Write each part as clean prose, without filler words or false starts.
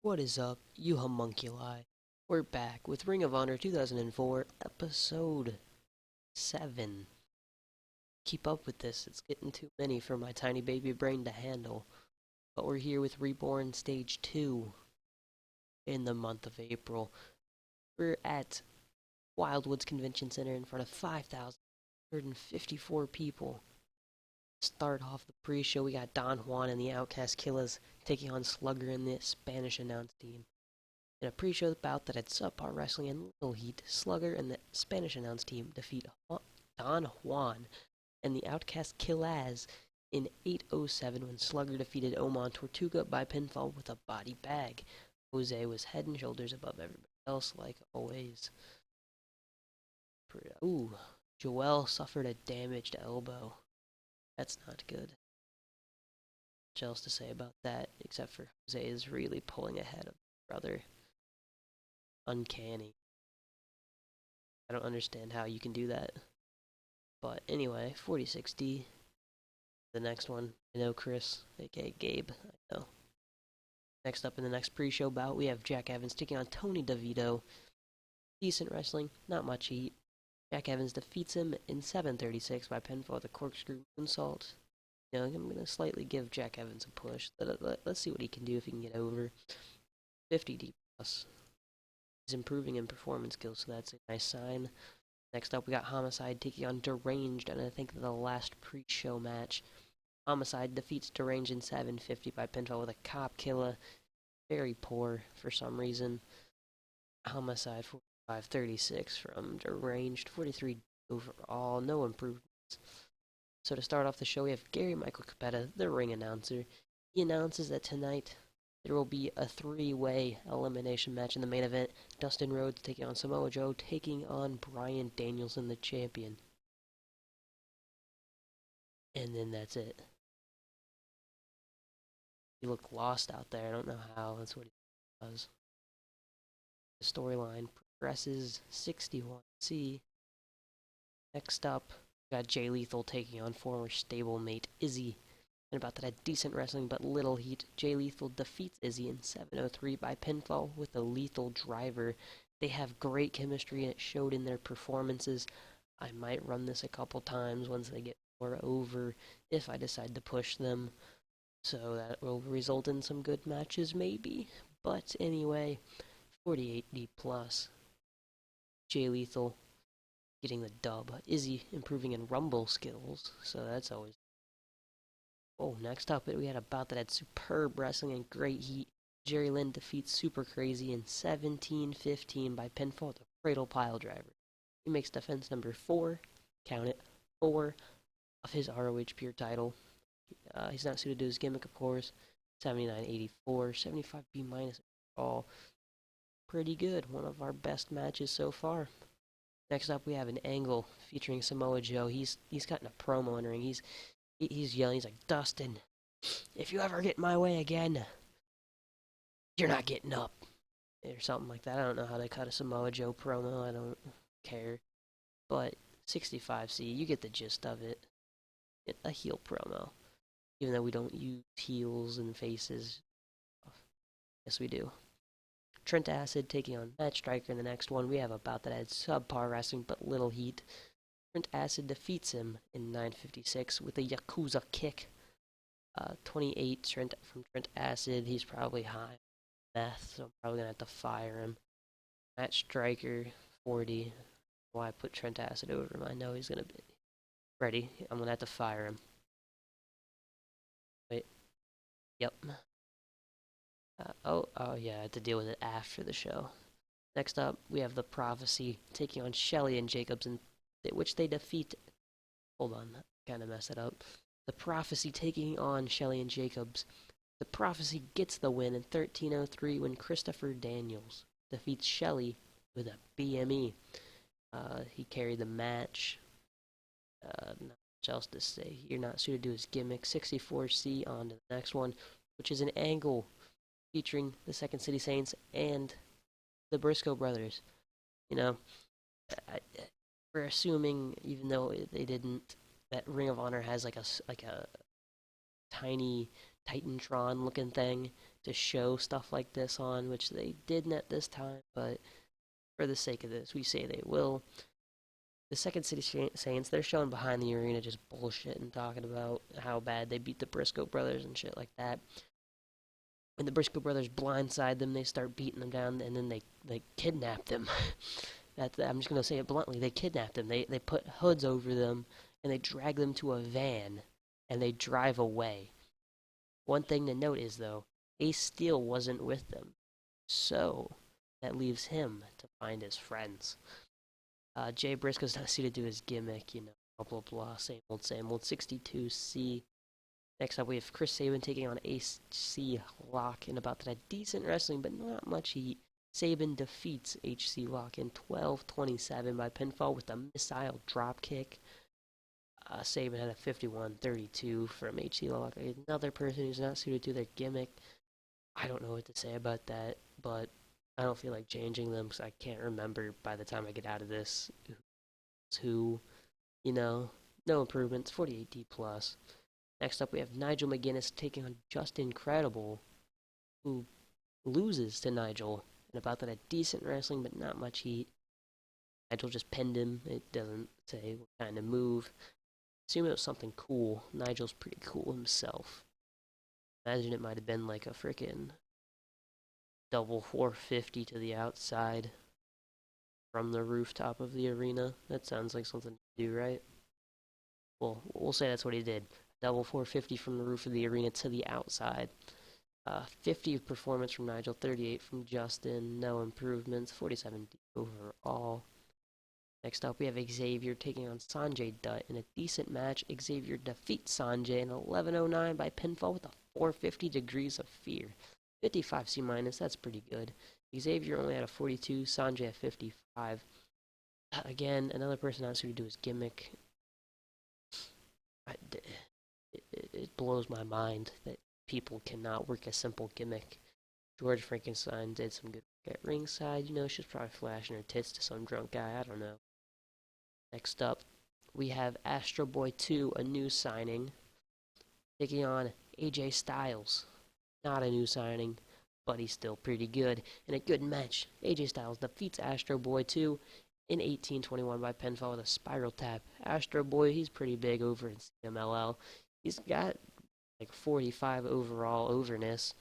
What is up, you homunculi? We're back with Ring of Honor 2004, episode 7. Keep up with this, it's getting too many for my tiny baby brain to handle. But we're here with Reborn Stage 2 in the month of April. We're at Wildwoods Convention Center in front of 5,154 people. Start off the pre-show, we got Don Juan and the Outcast Killers taking on Slugger and the Spanish announce team. In a pre-show bout that had subpar wrestling and little heat, Slugger and the Spanish announce team defeat Don Juan and the Outcast Killaz in 8:07 when Slugger defeated Oman Tortuga by pinfall with a body bag. Jose was head and shoulders above everybody else, like always. Ooh, Joel suffered a damaged elbow. That's not good. Much else to say about that, except for Jose is really pulling ahead of his brother. Uncanny. I don't understand how you can do that. But anyway, 4060. The next one, I know Chris, aka Gabe, I know. Next up in the next pre-show bout, we have Jack Evans taking on Tony DeVito. Decent wrestling, not much heat. Jack Evans defeats him in 7:36 by pinfall with a corkscrew moonsault. You know, I'm gonna slightly give Jack Evans a push. Let's see what he can do if he can get over 50 D plus. He's improving in performance skills, so that's a nice sign. Next up, we got Homicide taking on Deranged, and I think the last pre-show match. Homicide defeats Deranged in 7:50 by pinfall with a cop killer. Very poor for some reason. Homicide 45-36 from Deranged, 43 overall, no improvements. So to start off the show, we have Gary Michael Capetta, the ring announcer. He announces that tonight there will be a three-way elimination match in the main event. Dustin Rhodes taking on Samoa Joe, taking on Bryan Danielson, the champion. And then that's it. He looked lost out there. I don't know how. That's what he does. The storyline progresses. 61C. Next up, we got Jay Lethal taking on former stablemate Izzy. And about that had decent wrestling but little heat. Jay Lethal defeats Izzy in 7:03 by pinfall with a lethal driver. They have great chemistry and it showed in their performances. I might run this a couple times once they get more over if I decide to push them. So that will result in some good matches maybe. But anyway, 48D plus. Jay Lethal getting the dub. Izzy improving in rumble skills, so that's always. Oh, next up, we had a bout that had superb wrestling and great heat. Jerry Lynn defeats Super Crazy in 17:15 by pinfall with a cradle pile driver. He makes defense number 4, count it, 4 of his ROH Pure title. He's not suited to his gimmick, of course. 79-84, 75B minus all. Pretty good. One of our best matches so far. Next up, we have an angle featuring Samoa Joe. He's gotten a promo in the ring. He's yelling. He's like, Dustin, if you ever get in my way again, you're not getting up, or something like that. I don't know how they cut a Samoa Joe promo. I don't care. But 65C, you get the gist of it. A heel promo. Even though we don't use heels and faces. Yes, we do. Trent Acid taking on Matt Striker in the next one. We have a bout that had subpar wrestling but little heat. Trent Acid defeats him in 9:56 with a Yakuza kick. 28 from Trent Acid. He's probably high meth, so I'm probably going to have to fire him. Matt Striker, 40. Why I put Trent Acid over him? I know he's going to be ready. I'm going to have to fire him. Wait. Yep. Oh, yeah, I had to deal with it after the show. Next up, we have The Prophecy taking on Shelley and Jacobs, in which they defeat. Hold on, kind of messed it up. The Prophecy taking on Shelley and Jacobs. The Prophecy gets the win in 13:03 when Christopher Daniels defeats Shelley with a BME. He carried the match. Not much else to say. You're not suited to his gimmick. 64C on to the next one, which is an angle featuring the Second City Saints and the Briscoe brothers. You know, we're assuming, even though they didn't, that Ring of Honor has like a tiny Titantron looking thing to show stuff like this on, which they didn't at this time, but for the sake of this, we say they will. The Second City Saints, they're showing behind the arena just bullshit and talking about how bad they beat the Briscoe brothers and shit like that. When the Briscoe brothers blindside them, they start beating them down, and then they kidnap them. I'm just gonna say it bluntly. They kidnap them. They put hoods over them, and they drag them to a van, and they drive away. One thing to note is though, Ace Steel wasn't with them, so that leaves him to find his friends. Jay Briscoe's not suited to his gimmick, blah blah blah, same old, same old. 62C. Next up, we have Chris Sabin taking on HC Lock in about that decent wrestling, but not much heat. Sabin defeats HC Lock in 12:27 by pinfall with a missile dropkick. Sabin had a 51:32 from HC Lock. Another person who's not suited to their gimmick. I don't know what to say about that, but I don't feel like changing them because I can't remember by the time I get out of this who, no improvements, 48D plus. Next up, we have Nigel McGuinness taking on Just Incredible, who loses to Nigel in about that a decent wrestling, but not much heat. Nigel just pinned him. It doesn't say what kind of move. Assume it was something cool. Nigel's pretty cool himself. Imagine it might have been like a freaking double 450 to the outside from the rooftop of the arena. That sounds like something to do, right? Well, we'll say that's what he did. Double 450 from the roof of the arena to the outside. 50 of performance from Nigel, 38 from Justin, no improvements, 47 overall. Next up, we have Xavier taking on Sanjay Dutt in a decent match. Xavier defeats Sanjay in 11:09 by pinfall with a 450 degrees of fear. 55 C minus, that's pretty good. Xavier only had a 42, Sanjay a 55. Again, another person not suited to his gimmick. It blows my mind that people cannot work a simple gimmick. George Frankenstein did some good work at ringside. She's probably flashing her tits to some drunk guy. I don't know. Next up, we have Astro Boy 2, a new signing, taking on AJ Styles. Not a new signing, but he's still pretty good. In a good match, AJ Styles defeats Astro Boy 2 in 18:21 by pinfall with a spiral tap. Astro Boy, he's pretty big over in CMLL. He's got like 45 overall overness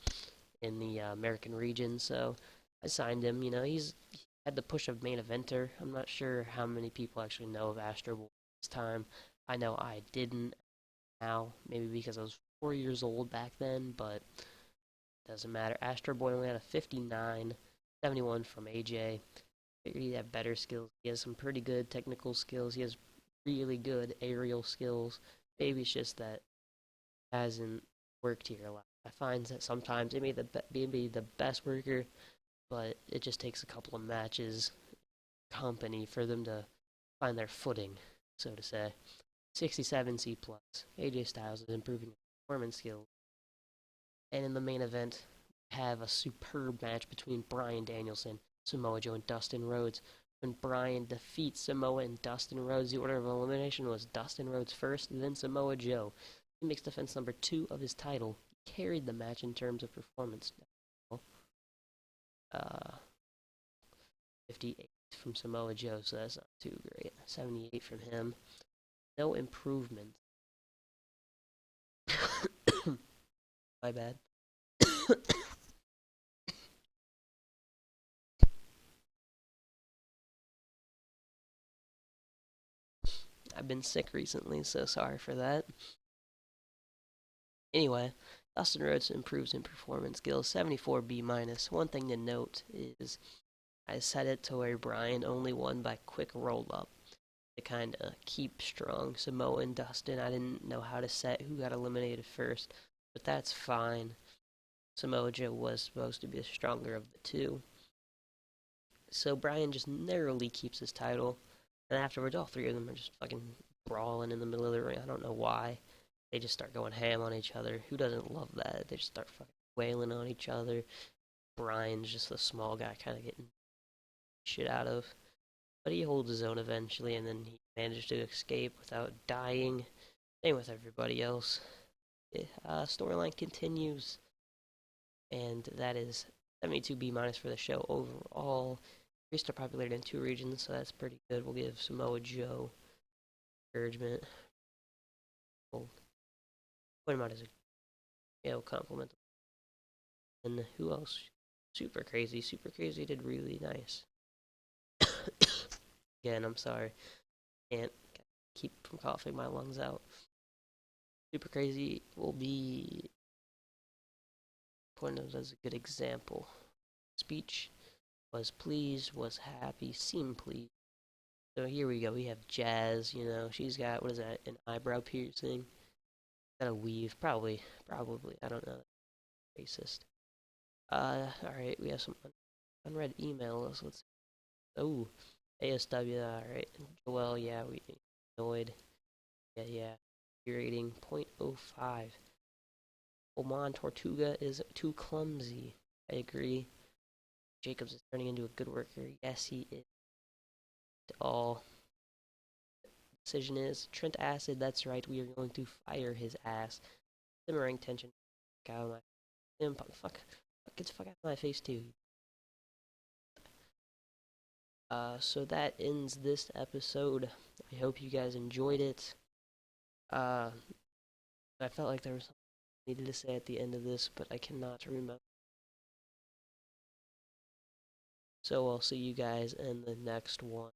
in the American region, so I signed him. He's had the push of main eventer. I'm not sure how many people actually know of Astro Boy this time. I know I didn't now, maybe because I was 4 years old back then, but doesn't matter. Astro Boy only had a 59, 71 from AJ. Figured he had better skills. He has some pretty good technical skills. He has really good aerial skills. Maybe it's just that hasn't worked here a lot. I find that sometimes it may be the best worker, but it just takes a couple of matches company for them to find their footing, so to say. 67 C plus. AJ Styles is improving his performance skills. And in the main event, we have a superb match between Bryan Danielson, Samoa Joe, and Dustin Rhodes. When Bryan defeats Samoa and Dustin Rhodes, the order of elimination was Dustin Rhodes first, then Samoa Joe. He makes defense number 2 of his title. He carried the match in terms of performance. 58 from Samoa Joe, so that's not too great. 78 from him. No improvement. My bad. I've been sick recently, so sorry for that. Anyway, Dustin Rhodes improves in performance skills, 74 B minus. One thing to note is I set it to where Bryan only won by quick roll up to kind of keep strong Samoa and Dustin. I didn't know how to set who got eliminated first, but that's fine. Samoa Joe was supposed to be the stronger of the two. So Bryan just narrowly keeps his title, and afterwards all three of them are just fucking brawling in the middle of the ring. I don't know why. They just start going ham on each other. Who doesn't love that? They just start fucking wailing on each other. Bryan's just a small guy kind of getting shit out of. But he holds his own eventually, and then he managed to escape without dying. Same with everybody else. Storyline continues. and that is 72 B minus for the show overall. Increased our popularity in 2 regions, so that's pretty good. We'll give Samoa Joe encouragement. We'll point him out as a compliment. And who else? Super Crazy. Super Crazy did really nice. Again, I'm sorry. Can't keep from coughing my lungs out. Super Crazy will be pointed as a good example. Speech was pleased, was happy, seemed pleased. So here we go. We have Jazz. You know, she's got, what is that? An eyebrow piercing. Got a weave, probably. I don't know. Racist. All right. We have some unread emails. Let's. Oh, ASW. All right. Joel. Yeah, we annoyed. Yeah. Rating 0.05. Oman Tortuga is too clumsy. I agree. Jacobs is turning into a good worker. Yes, he is. All decision is Trent Acid. That's right. We are going to fire his ass. Simmering tension. Get out of my get the fuck out of my face too. So that ends this episode. I hope you guys enjoyed it. I felt like there was something I needed to say at the end of this, but I cannot remember. So I'll see you guys in the next one.